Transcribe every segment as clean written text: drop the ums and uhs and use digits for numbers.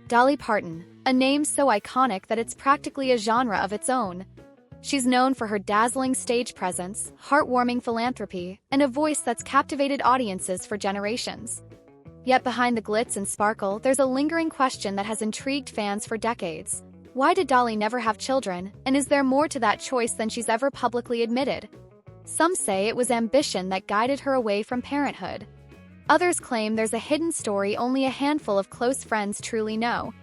Dolly Parton, a name so iconic that it's practically a genre of its own. She's known for her dazzling stage presence, heartwarming philanthropy, and a voice that's captivated audiences for generations. Yet behind the glitz and sparkle, there's a lingering question that has intrigued fans for decades. Why did Dolly never have children, and is there more to that choice than she's ever publicly admitted? Some say it was ambition that guided her away from parenthood. Others claim there's a hidden story only a handful of close friends truly know.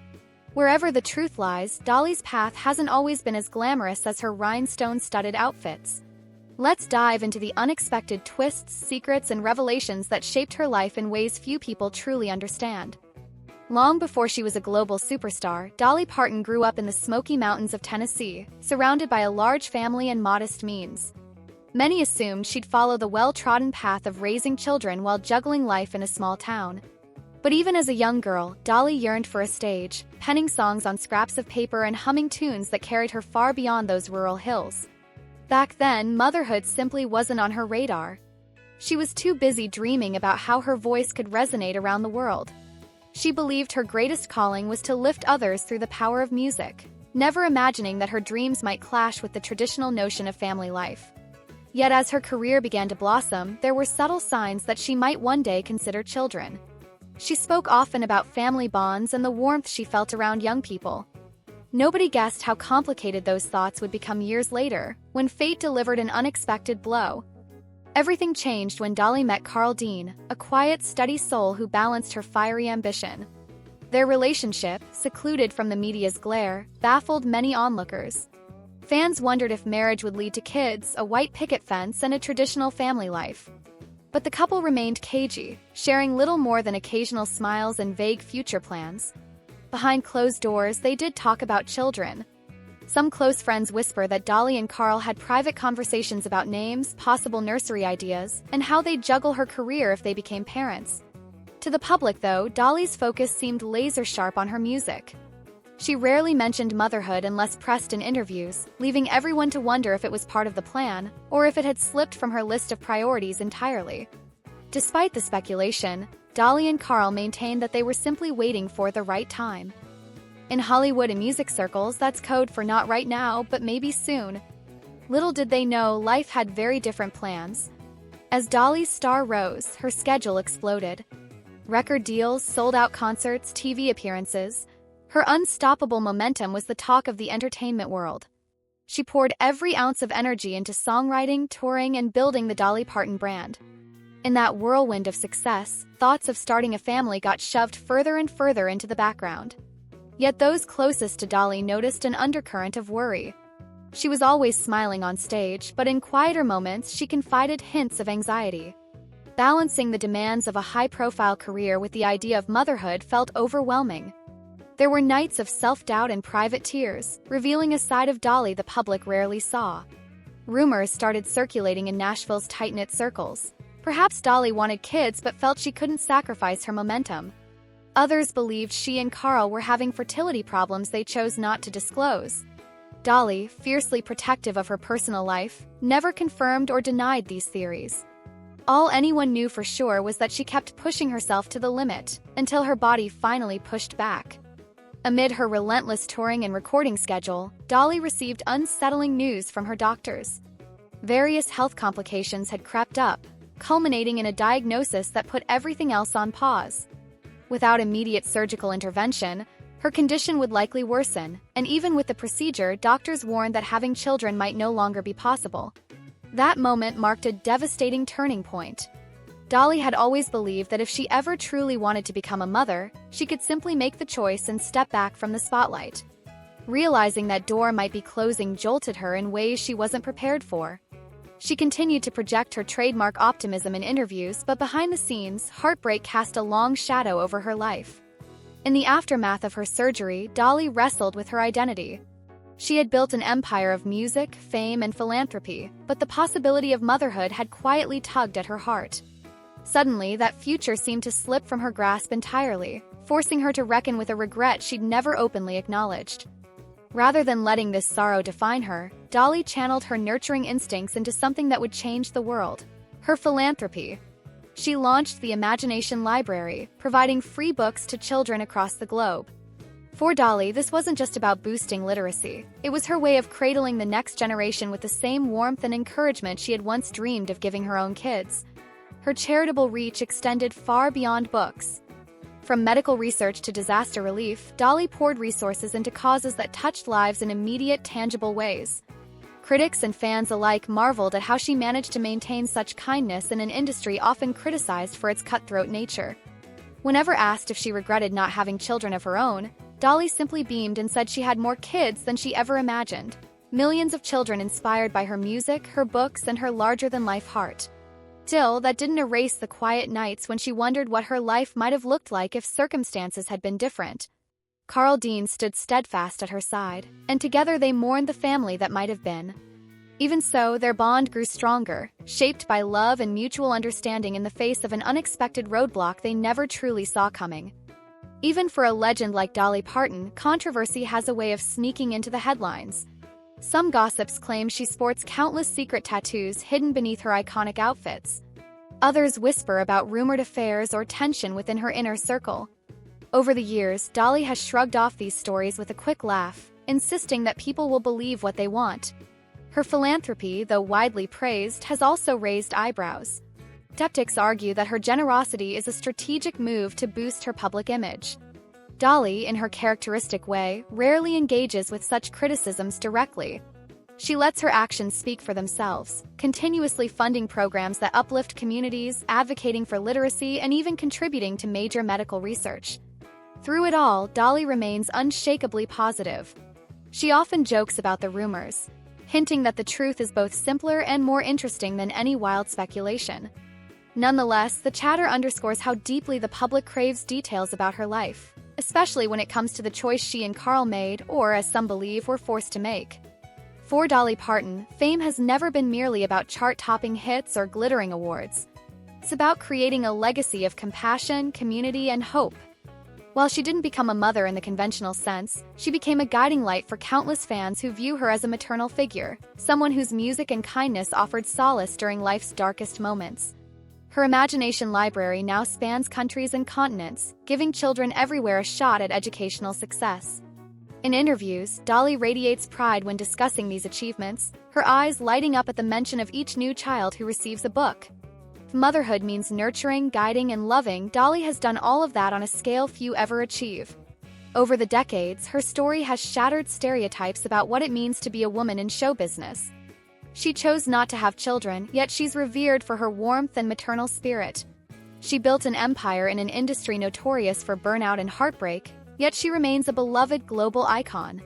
Wherever the truth lies, Dolly's path hasn't always been as glamorous as her rhinestone-studded outfits. Let's dive into the unexpected twists, secrets, and revelations that shaped her life in ways few people truly understand. Long before she was a global superstar, Dolly Parton grew up in the Smoky Mountains of Tennessee, surrounded by a large family and modest means. Many assumed she'd follow the well-trodden path of raising children while juggling life in a small town. But even as a young girl, Dolly yearned for a stage, penning songs on scraps of paper and humming tunes that carried her far beyond those rural hills. Back then, motherhood simply wasn't on her radar. She was too busy dreaming about how her voice could resonate around the world. She believed her greatest calling was to lift others through the power of music, never imagining that her dreams might clash with the traditional notion of family life. Yet as her career began to blossom, there were subtle signs that she might one day consider children. She spoke often about family bonds and the warmth she felt around young people. Nobody guessed how complicated those thoughts would become years later, when fate delivered an unexpected blow. Everything changed when Dolly met Carl Dean, a quiet, steady soul who balanced her fiery ambition. Their relationship, secluded from the media's glare, baffled many onlookers. Fans wondered if marriage would lead to kids, a white picket fence, and a traditional family life. But the couple remained cagey, sharing little more than occasional smiles and vague future plans. Behind closed doors, they did talk about children. Some close friends whisper that Dolly and Carl had private conversations about names, possible nursery ideas, and how they'd juggle her career if they became parents. To the public, though, Dolly's focus seemed laser-sharp on her music. She rarely mentioned motherhood unless pressed in interviews, leaving everyone to wonder if it was part of the plan, or if it had slipped from her list of priorities entirely. Despite the speculation, Dolly and Carl maintained that they were simply waiting for the right time. In Hollywood and music circles, that's code for not right now, but maybe soon. Little did they know, life had very different plans. As Dolly's star rose, her schedule exploded. Record deals, sold-out concerts, TV appearances. Her unstoppable momentum was the talk of the entertainment world. She poured every ounce of energy into songwriting, touring, and building the Dolly Parton brand. In that whirlwind of success, thoughts of starting a family got shoved further and further into the background. Yet those closest to Dolly noticed an undercurrent of worry. She was always smiling on stage, but in quieter moments she confided hints of anxiety. Balancing the demands of a high-profile career with the idea of motherhood felt overwhelming. There were nights of self-doubt and private tears, revealing a side of Dolly the public rarely saw. Rumors started circulating in Nashville's tight-knit circles. Perhaps Dolly wanted kids but felt she couldn't sacrifice her momentum. Others believed she and Carl were having fertility problems they chose not to disclose. Dolly, fiercely protective of her personal life, never confirmed or denied these theories. All anyone knew for sure was that she kept pushing herself to the limit, until her body finally pushed back. Amid her relentless touring and recording schedule, Dolly received unsettling news from her doctors. Various health complications had crept up, culminating in a diagnosis that put everything else on pause. Without immediate surgical intervention, her condition would likely worsen, and even with the procedure, doctors warned that having children might no longer be possible. That moment marked a devastating turning point. Dolly had always believed that if she ever truly wanted to become a mother, she could simply make the choice and step back from the spotlight. Realizing that door might be closing jolted her in ways she wasn't prepared for. She continued to project her trademark optimism in interviews, but behind the scenes, heartbreak cast a long shadow over her life. In the aftermath of her surgery, Dolly wrestled with her identity. She had built an empire of music, fame, and philanthropy, but the possibility of motherhood had quietly tugged at her heart. Suddenly, that future seemed to slip from her grasp entirely, forcing her to reckon with a regret she'd never openly acknowledged. Rather than letting this sorrow define her, Dolly channeled her nurturing instincts into something that would change the world: her philanthropy. She launched the Imagination Library, providing free books to children across the globe. For Dolly, this wasn't just about boosting literacy. It was her way of cradling the next generation with the same warmth and encouragement she had once dreamed of giving her own kids. Her charitable reach extended far beyond books. From medical research to disaster relief, Dolly poured resources into causes that touched lives in immediate, tangible ways. Critics and fans alike marveled at how she managed to maintain such kindness in an industry often criticized for its cutthroat nature. Whenever asked if she regretted not having children of her own, Dolly simply beamed and said she had more kids than she ever imagined. Millions of children inspired by her music, her books, and her larger-than-life heart. Still, that didn't erase the quiet nights when she wondered what her life might have looked like if circumstances had been different. Carl Dean stood steadfast at her side, and together they mourned the family that might have been. Even so, their bond grew stronger, shaped by love and mutual understanding in the face of an unexpected roadblock they never truly saw coming. Even for a legend like Dolly Parton, controversy has a way of sneaking into the headlines. Some gossips claim she sports countless secret tattoos hidden beneath her iconic outfits. Others whisper about rumored affairs or tension within her inner circle. Over the years, Dolly has shrugged off these stories with a quick laugh, insisting that people will believe what they want. Her philanthropy, though widely praised, has also raised eyebrows. Skeptics argue that her generosity is a strategic move to boost her public image. Dolly, in her characteristic way, rarely engages with such criticisms directly. She lets her actions speak for themselves, continuously funding programs that uplift communities, advocating for literacy, and even contributing to major medical research. Through it all, Dolly remains unshakably positive. She often jokes about the rumors, hinting that the truth is both simpler and more interesting than any wild speculation. Nonetheless, the chatter underscores how deeply the public craves details about her life, especially when it comes to the choice she and Carl made, or as some believe, were forced to make. For Dolly Parton, fame has never been merely about chart-topping hits or glittering awards. It's about creating a legacy of compassion, community, and hope. While she didn't become a mother in the conventional sense, she became a guiding light for countless fans who view her as a maternal figure, someone whose music and kindness offered solace during life's darkest moments. Her imagination library now spans countries and continents, giving children everywhere a shot at educational success. In interviews, Dolly radiates pride when discussing these achievements, her eyes lighting up at the mention of each new child who receives a book. If motherhood means nurturing, guiding, and loving, Dolly has done all of that on a scale few ever achieve. Over the decades, her story has shattered stereotypes about what it means to be a woman in show business. She chose not to have children, yet she's revered for her warmth and maternal spirit. She built an empire in an industry notorious for burnout and heartbreak, yet she remains a beloved global icon.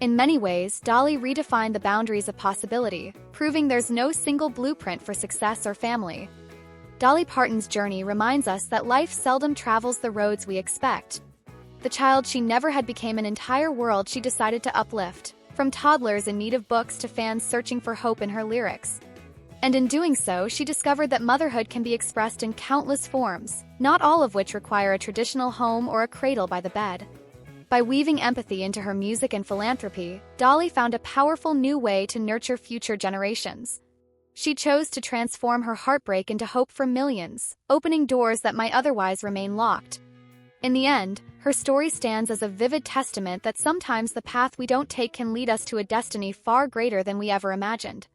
In many ways, Dolly redefined the boundaries of possibility, proving there's no single blueprint for success or family. Dolly Parton's journey reminds us that life seldom travels the roads we expect. The child she never had became an entire world she decided to uplift, from toddlers in need of books to fans searching for hope in her lyrics. And in doing so, she discovered that motherhood can be expressed in countless forms, not all of which require a traditional home or a cradle by the bed. By weaving empathy into her music and philanthropy, Dolly found a powerful new way to nurture future generations. She chose to transform her heartbreak into hope for millions, opening doors that might otherwise remain locked. In the end, her story stands as a vivid testament that sometimes the path we don't take can lead us to a destiny far greater than we ever imagined.